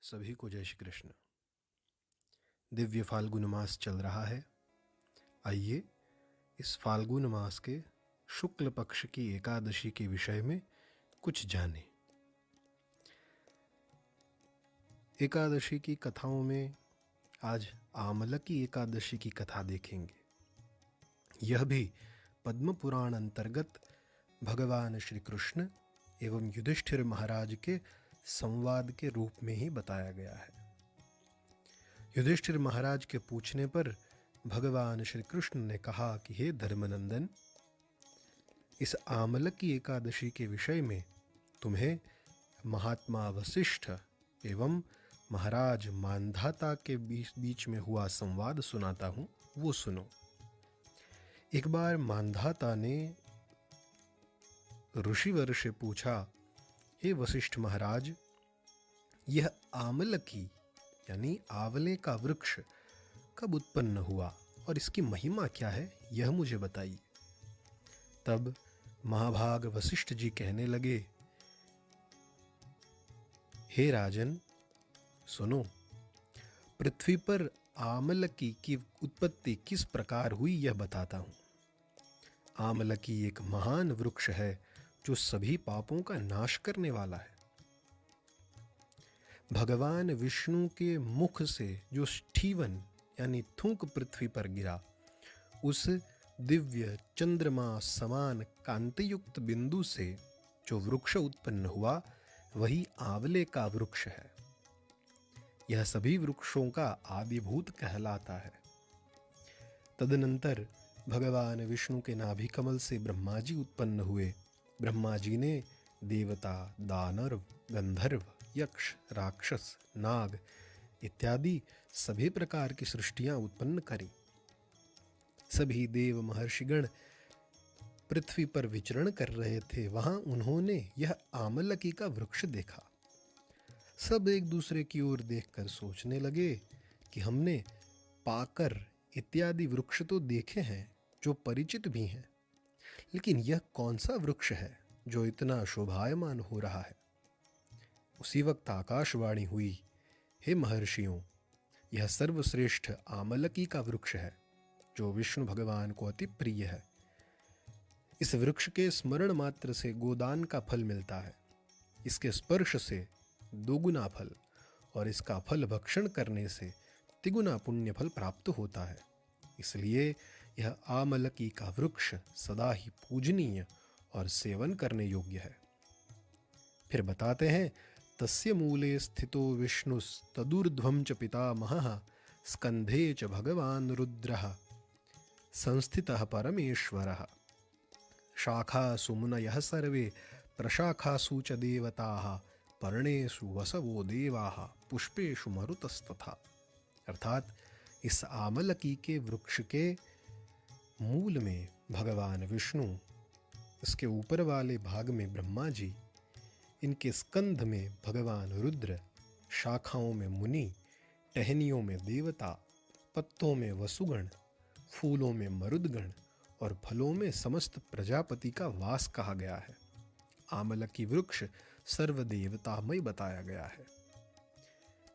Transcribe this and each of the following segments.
सभी को जय श्री कृष्ण। दिव्य फाल्गुन मास चल रहा है। आइए इस फाल्गुन मास के शुक्ल पक्ष की एकादशी के विषय में कुछ जानें। एकादशी की कथाओं में आज आमलकी एकादशी की कथा देखेंगे। यह भी पद्म पुराण अंतर्गत भगवान श्री कृष्ण एवं युधिष्ठिर महाराज के संवाद के रूप में ही बताया गया है। युधिष्ठिर महाराज के पूछने पर भगवान श्री कृष्ण ने कहा कि हे धर्मनंदन, इस आमलकी एकादशी के विषय में तुम्हें महात्मा वशिष्ठ एवं महाराज मांधाता के बीच में हुआ संवाद सुनाता हूँ, वो सुनो। एक बार मांधाता ने ऋषिवर से पूछा, हे वशिष्ठ महाराज, यह आमलकी यानी आंवले का वृक्ष कब उत्पन्न हुआ और इसकी महिमा क्या है, यह मुझे बताइए। तब महाभाग वशिष्ठ जी कहने लगे, हे राजन सुनो, पृथ्वी पर आमलकी की उत्पत्ति किस प्रकार हुई यह बताता हूं। आमलकी एक महान वृक्ष है जो सभी पापों का नाश करने वाला है। भगवान विष्णु के मुख से जो स्टीवन यानी थूक पृथ्वी पर गिरा, उस दिव्य चंद्रमा समान कांतियुक्त बिंदु से जो वृक्ष उत्पन्न हुआ, वही आंवले का वृक्ष है। यह सभी वृक्षों का आदिभूत कहलाता है। तदनंतर भगवान विष्णु के नाभि कमल से ब्रह्मा जी उत्पन्न हुए। ब्रह्मा जी ने देवता, दानव, गंधर्व, यक्ष, राक्षस, नाग इत्यादि सभी प्रकार की सृष्टियां उत्पन्न करी। सभी देव महर्षिगण पृथ्वी पर विचरण कर रहे थे। वहां उन्होंने यह आमलकी का वृक्ष देखा। सब एक दूसरे की ओर देखकर सोचने लगे कि हमने पाकर इत्यादि वृक्ष तो देखे हैं जो परिचित भी हैं, लेकिन यह कौन सा वृक्ष है जो इतना शोभायमान हो रहा है। उसी वक्त आकाशवाणी हुई, हे महर्षियों, यह सर्वश्रेष्ठ आमलकी का वृक्ष है जो विष्णु भगवान को अति प्रिय है। इस वृक्ष के स्मरण मात्र से गोदान का फल मिलता है। इसके स्पर्श से दोगुना फल और इसका फल भक्षण करने से तिगुना पुण्य फल प्राप्त होता है। इसलिए यह आमलकी का वृक्ष सदा ही पूजनीय और सेवन करने योग्य है। फिर बताते हैं, तस्य मूले स्थितो विष्णुस्तदूर्ध्वं च पितामहः स्कंधे च भगवान् रुद्रः संस्थितः परमेश्वरः शाखासु मुनयः सर्वे प्रशाखासु च देवताः पर्णेषु वसवो देवाः पुष्पेषु मरुतस्तथा। अर्थात इस आमलकी के वृक्ष के मूल में भगवान विष्णु, इसके ऊपर वाले भाग में ब्रह्मा जी, इनके स्कंध में भगवान रुद्र, शाखाओं में मुनि, टहनियों में देवता, पत्तों में वसुगण, फूलों में मरुदगण और फलों में समस्त प्रजापति का वास कहा गया है। आमलकी वृक्ष सर्वदेवतामय बताया गया है।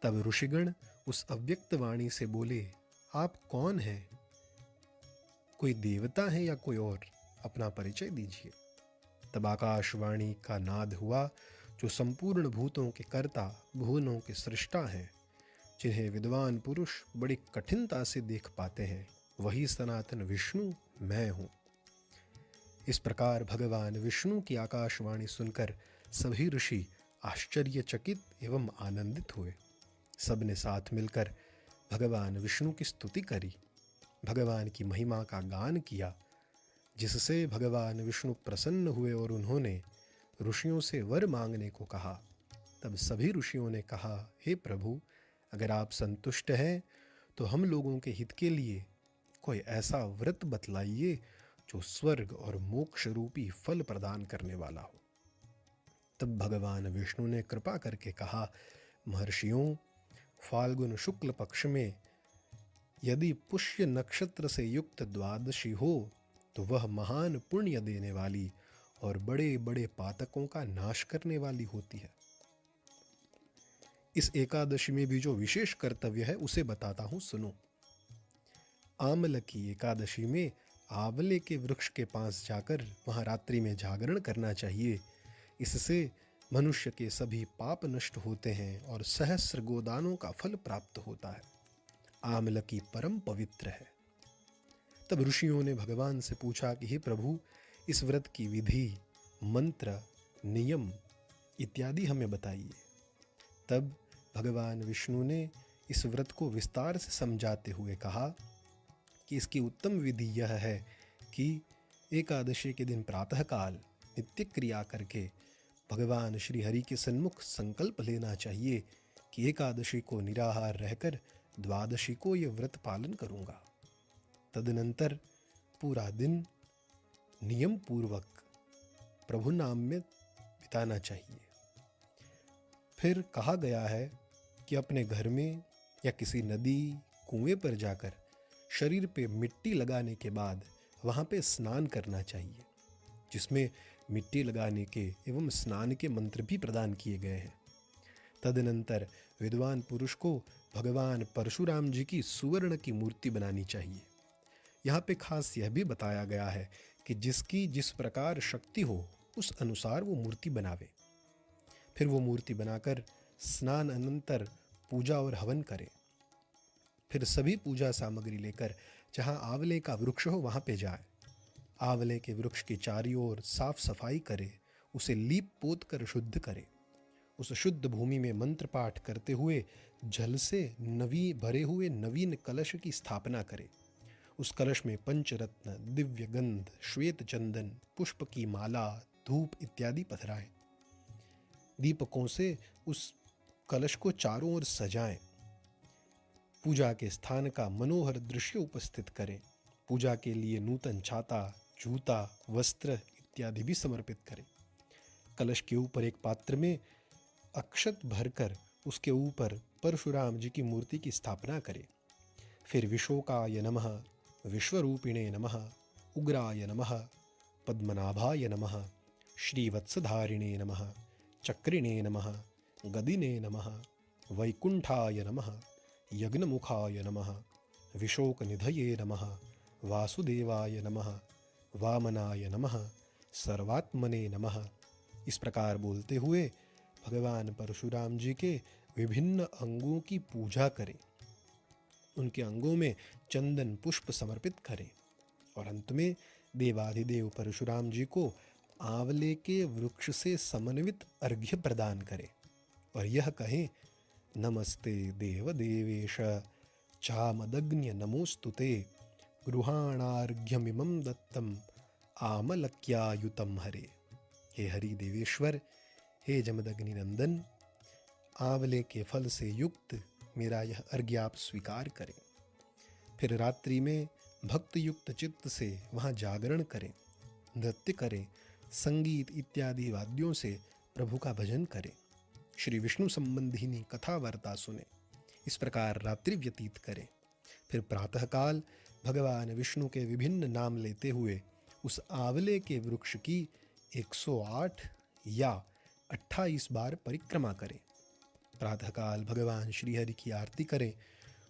तब ऋषिगण उस अव्यक्त वाणी से बोले, आप कौन हैं? कोई देवता है या कोई और? अपना परिचय दीजिए। तब आकाशवाणी का नाद हुआ, जो संपूर्ण भूतों के कर्ता, भुवनों के सृष्टा हैं, जिन्हें विद्वान पुरुष बड़ी कठिनता से देख पाते हैं, वही सनातन विष्णु मैं हूँ। इस प्रकार भगवान विष्णु की आकाशवाणी सुनकर सभी ऋषि आश्चर्यचकित एवं आनंदित हुए। सबने साथ मिलकर भगवान विष्णु की स्तुति करी, भगवान की महिमा का गान किया, जिससे भगवान विष्णु प्रसन्न हुए और उन्होंने ऋषियों से वर मांगने को कहा। तब सभी ऋषियों ने कहा, हे प्रभु, अगर आप संतुष्ट हैं तो हम लोगों के हित के लिए कोई ऐसा व्रत बतलाइए जो स्वर्ग और मोक्ष रूपी फल प्रदान करने वाला हो। तब भगवान विष्णु ने कृपा करके कहा, महर्षियों, फाल्गुन शुक्ल पक्ष में यदि पुष्य नक्षत्र से युक्त द्वादशी हो तो वह महान पुण्य देने वाली और बड़े बड़े पातकों का नाश करने वाली होती है। इस एकादशी में भी जो विशेष कर्तव्य है उसे बताता हूं, सुनो। आमल की एकादशी में आंवले के वृक्ष के पास जाकर वहां रात्रि में जागरण करना चाहिए। इससे मनुष्य के सभी पाप नष्ट होते हैं और सहस्र गोदानों का फल प्राप्त होता है। आमल की परम पवित्र है। तब ऋषियों ने भगवान से पूछा कि हे प्रभु, इस व्रत की विधि, मंत्र, नियम इत्यादि हमें बताइए। तब भगवान विष्णु ने इस व्रत को विस्तार से समझाते हुए कहा कि इसकी उत्तम विधि यह है कि एकादशी के दिन प्रातःकाल नित्य क्रिया करके भगवान श्री हरि के सन्मुख संकल्प लेना चाहिए कि एकादशी को निराहार रहकर द्वादशी को यह व्रत पालन करूंगा। तदनंतर पूरा दिन नियम पूर्वक प्रभु नाम में बिताना चाहिए। फिर कहा गया है कि अपने घर में या किसी नदी, कुएं पर जाकर शरीर पे मिट्टी लगाने के बाद वहां पे स्नान करना चाहिए, जिसमें मिट्टी लगाने के एवं स्नान के मंत्र भी प्रदान किए गए हैं। तदनंतर विद्वान पुरुष को भगवान परशुराम जी की सुवर्ण की मूर्ति बनानी चाहिए। यहाँ पे खास यह भी बताया गया है कि जिसकी जिस प्रकार शक्ति हो उस अनुसार वो मूर्ति बनावे। फिर वो मूर्ति बनाकर स्नान अनंतर पूजा और हवन करे। फिर सभी पूजा सामग्री लेकर जहाँ आंवले का वृक्ष हो वहाँ पे जाए। आंवले के वृक्ष की चारों ओर साफ सफाई करे, उसे लीप पोत कर शुद्ध करे। उस शुद्ध भूमि में मंत्र पाठ करते हुए जल से भरे हुए नवीन कलश की स्थापना करे। उस कलश में पंचरत्न, दिव्य गंध, श्वेत चंदन, पुष्प की माला, धूप इत्यादि पधराएं। दीपकों से उस कलश को चारों ओर सजाएं। पूजा के स्थान का मनोहर दृश्य उपस्थित करें। पूजा के लिए नूतन छाता, जूता, वस्त्र इत्यादि भी समर्पित करें। कलश के ऊपर एक पात्र में अक्षत भरकर उसके ऊपर परशुराम जी की मूर्ति की स्थापना करें। फिर विशोकाय नमः, विश्वरूपिणे नमः, उग्राय नमः, पद्मनाभाय नमः, श्रीवत्सधारिणे नमः, चक्रिणे नमः, गदिने नमः, वैकुंठाय नमः, यज्ञमुखाय नमः, विशोकनिधये नमः, वासुदेवाय नमः, वामनाय नमः, सर्वात्मने नमः, इस प्रकार बोलते हुए भगवान परशुराम जी के विभिन्न अंगों की पूजा करें। उनके अंगों में चंदन पुष्प समर्पित करें और अंत में देवाधिदेव परशुराम जी को आंवले के वृक्ष से समन्वित अर्घ्य प्रदान करें और यह कहें, नमस्ते देवदेवेश चामदग्न्य नमोस्तुते, गृहाणार्घ्यमिमं दत्तम आमलक्यायुतम हरे। हे हरि देवेश्वर, हे जमदग्नि नंदन, आंवले के फल से युक्त मेरा यह अर्घ्य आप स्वीकार करें। फिर रात्रि में भक्त युक्त चित्त से वहाँ जागरण करें, नृत्य करें, संगीत इत्यादि वाद्यों से प्रभु का भजन करें, श्री विष्णु संबंधिनी कथा वार्ता सुने। इस प्रकार रात्रि व्यतीत करें। फिर प्रातःकाल भगवान विष्णु के विभिन्न नाम लेते हुए उस आंवले के वृक्ष की 108 या 28 बार परिक्रमा करें। प्रातःकाल भगवान श्रीहरि की आरती करें।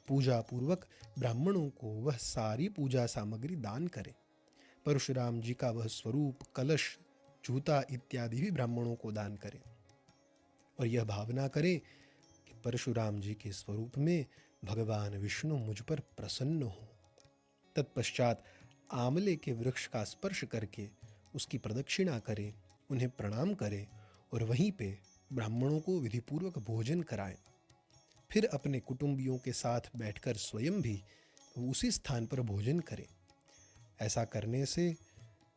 पूजा पूर्वक ब्राह्मणों को वह सारी पूजा सामग्री दान करें। परशुराम जी का वह स्वरूप, कलश, जूता इत्यादि भी ब्राह्मणों को दान करें और यह भावना करें कि परशुराम जी के स्वरूप में भगवान विष्णु मुझ पर प्रसन्न हो। तत्पश्चात आंवले के वृक्ष का स्पर्श करके उसकी प्रदक्षिणा करें, उन्हें प्रणाम करें और वहीं पे ब्राह्मणों को विधिपूर्वक भोजन कराएं। फिर अपने कुटुंबियों के साथ बैठकर स्वयं भी उसी स्थान पर भोजन करें। ऐसा करने से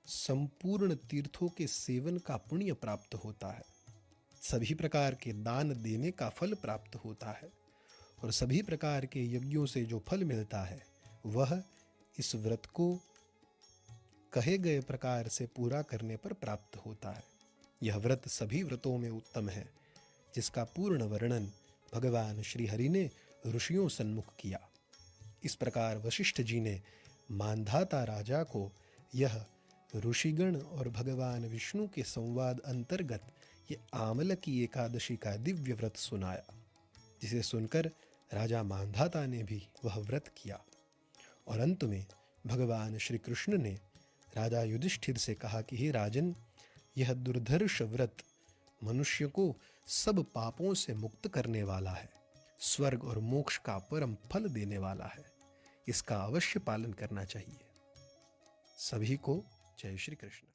संपूर्ण तीर्थों के सेवन का पुण्य प्राप्त होता है, सभी प्रकार के दान देने का फल प्राप्त होता है और सभी प्रकार के यज्ञों से जो फल मिलता है वह इस व्रत को कहे गए प्रकार से पूरा करने पर प्राप्त होता है। यह व्रत सभी व्रतों में उत्तम है, जिसका पूर्ण वर्णन भगवान श्री हरि ने ऋषियों सन्मुख किया। इस प्रकार वशिष्ठ जी ने मांधाता राजा को यह ऋषिगण और भगवान विष्णु के संवाद अंतर्गत ये आंवल की एकादशी का दिव्य व्रत सुनाया। जिसे सुनकर राजा मांधाता ने भी वह व्रत किया। और अंत में भगवान श्री कृष्ण ने राजा युधिष्ठिर से कहा कि हे राजन, यह दुर्धर्ष व्रत मनुष्य को सब पापों से मुक्त करने वाला है, स्वर्ग और मोक्ष का परम फल देने वाला है। इसका अवश्य पालन करना चाहिए। सभी को जय श्री कृष्ण।